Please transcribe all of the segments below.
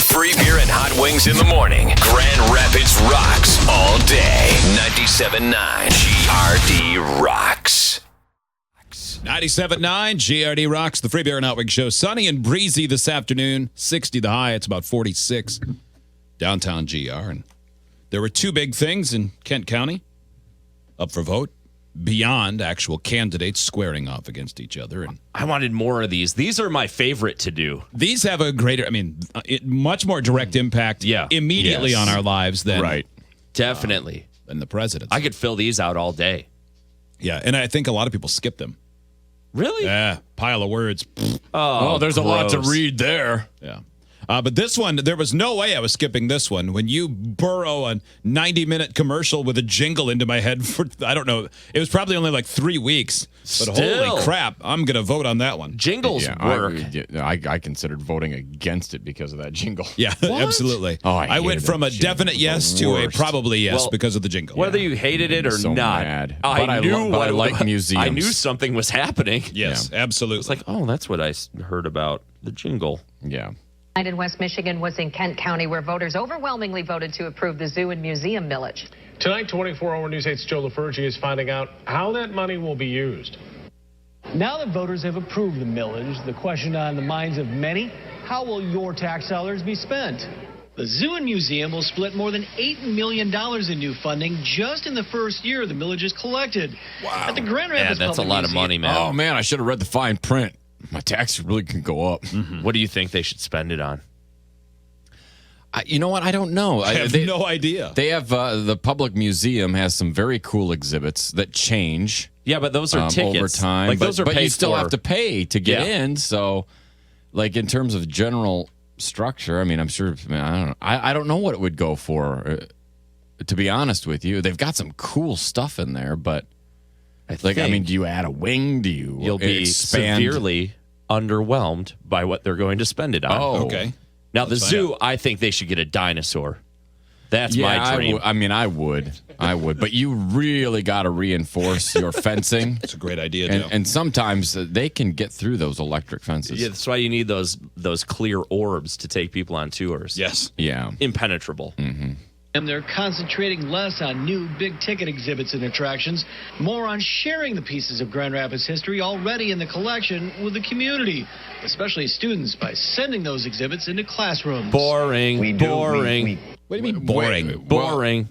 Free beer and hot wings in the morning. Grand Rapids rocks all day. 97.9 GRD rocks. 97.9 GRD rocks, the Free Beer and Hot Wings Show. Sunny and breezy this afternoon. 60 the high. It's about 46 downtown GR. And there were two big things in Kent County up for vote beyond actual candidates squaring off against each other. And I wanted more of these. These are my favorite to do. these have a greater, much more direct impact immediately on our lives than, Definitely. than the president's. I could fill these out all day. Yeah, and I think a lot of people skip them. Really? Yeah, pile of words. Oh, there's a lot to gross. read there. Yeah. But this one, there was no way I was skipping this one. When you burrow a 90-minute commercial with a jingle into my head for, I don't know, it was probably only like 3 weeks. But holy crap, I'm going to vote on that one. Jingles work. I considered voting against it because of that jingle. Yeah, absolutely. Oh, I went from a definite yes to a probably yes because of the jingle. Whether you hated it or so not, mad. I like museums. I knew something was happening. Yes, absolutely. It's like, oh, that's what I heard about the jingle. Yeah. In West Michigan was in Kent County, where voters overwhelmingly voted to approve the zoo and museum millage. Tonight, 24-hour News 8's Joe LaFurgie is finding out how that money will be used. Now that voters have approved the millage, the question on the minds of many, how will your tax dollars be spent? The zoo and museum will split more than $8 million in new funding just in the first year the millage is collected. Wow. At the Grand Rapids that's a lot of money, man. Oh, man, I should have read the fine print. My taxes really can go up. Mm-hmm. What do you think they should spend it on? You know what? I don't know. I have no idea. They have the public museum has some very cool exhibits that change. Yeah, but those are tickets over time. Like those are but paid you still for. have to pay to get in. So, like in terms of general structure, I mean, I'm sure. I don't know what it would go for. To be honest with you, they've got some cool stuff in there, but. Do you add a wing? You'll be severely underwhelmed by what they're going to spend it on. Oh, okay. Now, the zoo, I think they should get a dinosaur. That's my dream. I would. But you really got to reinforce your fencing. That's a great idea, Joe. And sometimes they can get through those electric fences. Yeah, that's why you need those clear orbs to take people on tours. Yes. Yeah. Impenetrable. Mm-hmm. And they're concentrating less on new big-ticket exhibits and attractions, more on sharing the pieces of Grand Rapids history already in the collection with the community, especially students, by sending those exhibits into classrooms. Boring. What do you mean boring? Boring.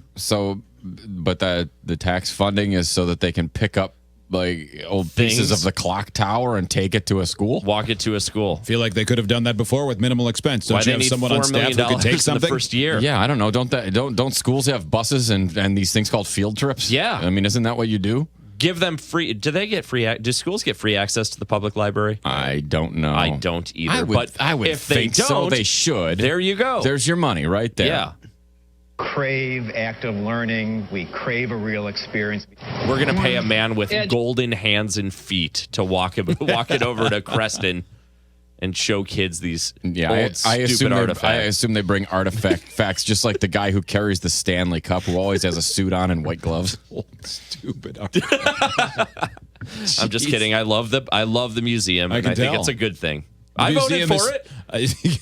But the tax funding is so that they can pick up like old pieces of the clock tower and take it to a school? Walk it to a school. Feel like they could have done that before with minimal expense. Don't you have someone on staff who could take something? The first year. Yeah, I don't know. Don't schools have buses and these things called field trips? Yeah. I mean, isn't that what you do? Give them free. Do they get free? Do schools get free access to the public library? I don't know. I don't either. I would if think they don't, so. They should. There you go. There's your money right there. Yeah. Crave active learning. We crave a real experience. We're going to pay a man with golden hands and feet to walk it over to Creston and show kids these old stupid artifacts. I assume they bring artifacts just like the guy who carries the Stanley Cup, who always has a suit on and white gloves. Old stupid artifacts. I'm just kidding. I love the museum, and I think it's a good thing. I voted for it.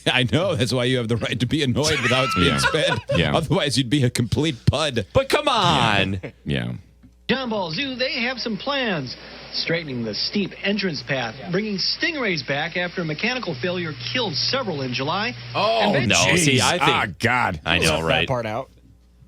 I know. That's why you have the right to be annoyed with how it's being spent. Yeah. Otherwise, you'd be a complete pud. But come on. Yeah. John Ball Zoo, they have some plans. Straightening the steep entrance path, bringing Stingrays back after a mechanical failure killed several in July. Oh, no. See, I think... God. I know, right? That part out.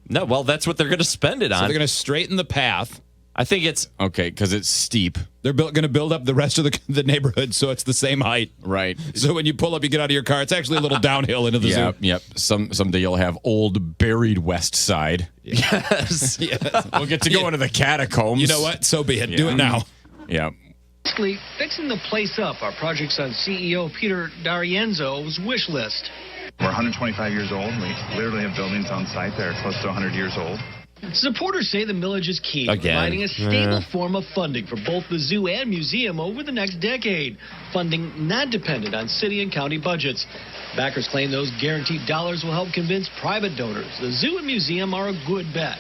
No, well, that's what they're going to spend it on. So they're going to straighten the path. I think it's... Okay, because it's steep. They're going to build up the rest of the neighborhood so it's the same height. Right. So when you pull up, you get out of your car, it's actually a little downhill into the zoo. Yep. Someday you'll have old buried West Side. Yes. We'll get to go into the catacombs. You know what? So be it. Do it now. Yeah. Basically, fixing the place up are projects on CEO Peter D'Arienzo's wish list. We're 125 years old. We literally have buildings on site that are close to 100 years old. Supporters say the millage is key, providing a stable form of funding for both the zoo and museum over the next decade. Funding not dependent on city and county budgets. Backers claim those guaranteed dollars will help convince private donors the zoo and museum are a good bet.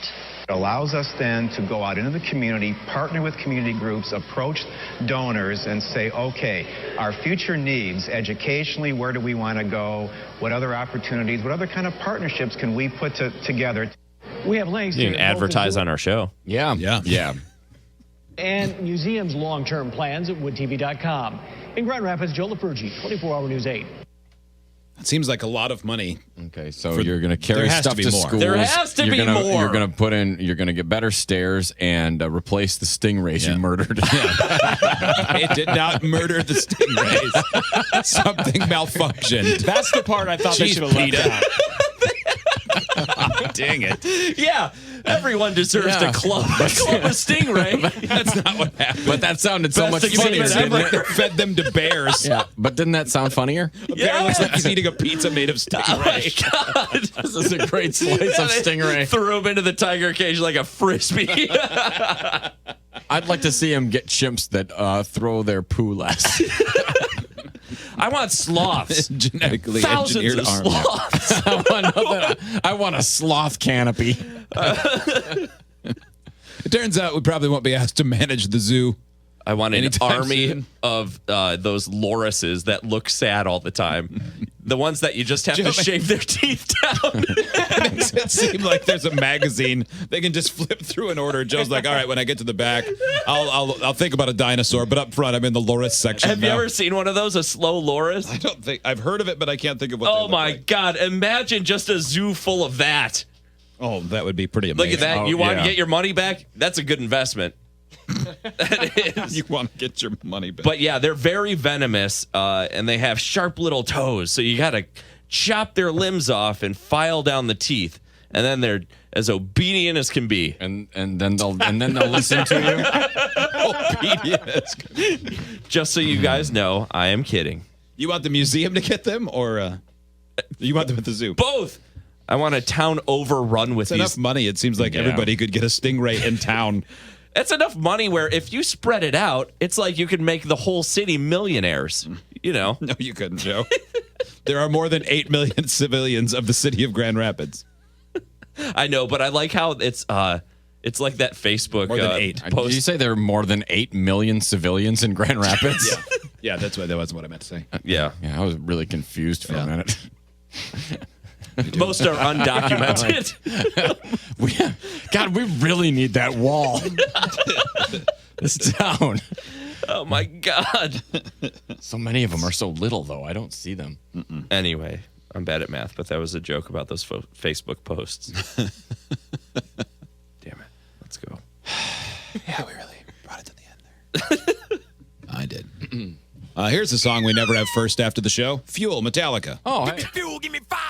It allows us then to go out into the community, partner with community groups, approach donors and say, okay, our future needs, educationally, where do we want to go? What other opportunities, what other kind of partnerships can we put together? We have links You can to advertise on our show. Yeah. and museums' long-term plans at woodtv.com. In Grand Rapids, Joe LaFurgey, 24-Hour News 8. It seems like a lot of money. Okay, so you're going to carry stuff to more. schools. There has to be more. You're going to put in. You're going to get better stairs and replace the Stingrays you murdered. It did not murder the Stingrays. Something malfunctioned. That's the part I thought they should have left out. Dang it. Yeah, everyone deserves to club a stingray. That's not what happened. But that sounded so much funnier. It like they fed them to bears. Yeah, but didn't that sound funnier? A bear looks like he's eating a pizza made of stingray. Oh my God. This is a great slice of stingray. Threw him into the tiger cage like a frisbee. I'd like to see him get chimps that throw their poo less. I want sloths. Genetically Thousands engineered of arm. sloths. I want a sloth canopy. It turns out we probably won't be asked to manage the zoo. I want an Anytime army soon. of those lorises that look sad all the time. The ones that you just have to shave their teeth down. It makes it seem like there's a magazine they can just flip through an order. Joe's like, all right, when I get to the back, I'll think about a dinosaur, but up front, I'm in the loris section. Have now. you ever seen one of those, a slow loris? I don't think I've heard of it, but I can't think of what. Oh they look my like. God! Imagine just a zoo full of that. Oh, that would be pretty amazing. Look at that! Oh, You want yeah. to get your money back? That's a good investment. That is. You want to get your money back. But yeah, they're very venomous, and they have sharp little toes. So you got to chop their limbs off and file down the teeth, and then they're as obedient as can be. And then they'll listen to Obedience. Just so you guys know, I am kidding. You want the museum to get them, or you want them at the zoo? Both. I want a town overrun with It's enough these. money. It seems like everybody could get a stingray in town. That's enough money where if you spread it out, it's like you could make the whole city millionaires. You know. No, you couldn't, Joe. There are more than 8 million civilians of the city of Grand Rapids. I know, but I like how it's like that Facebook More than 8. you. Did you say there are more than 8 million civilians in Grand Rapids? Yeah, that was what I meant to say. Yeah. Yeah, I was really confused for a minute. Most are undocumented. God, we really need that wall. This town. Oh my God. So many of them are so little, though. I don't see them. Anyway, I'm bad at math, but that was a joke about those Facebook posts. Damn it. Let's go. Yeah, we really brought it to the end there. I did. Here's a song we never have first after the show. Fuel, Metallica. Oh, hey. Fuel, give me fire.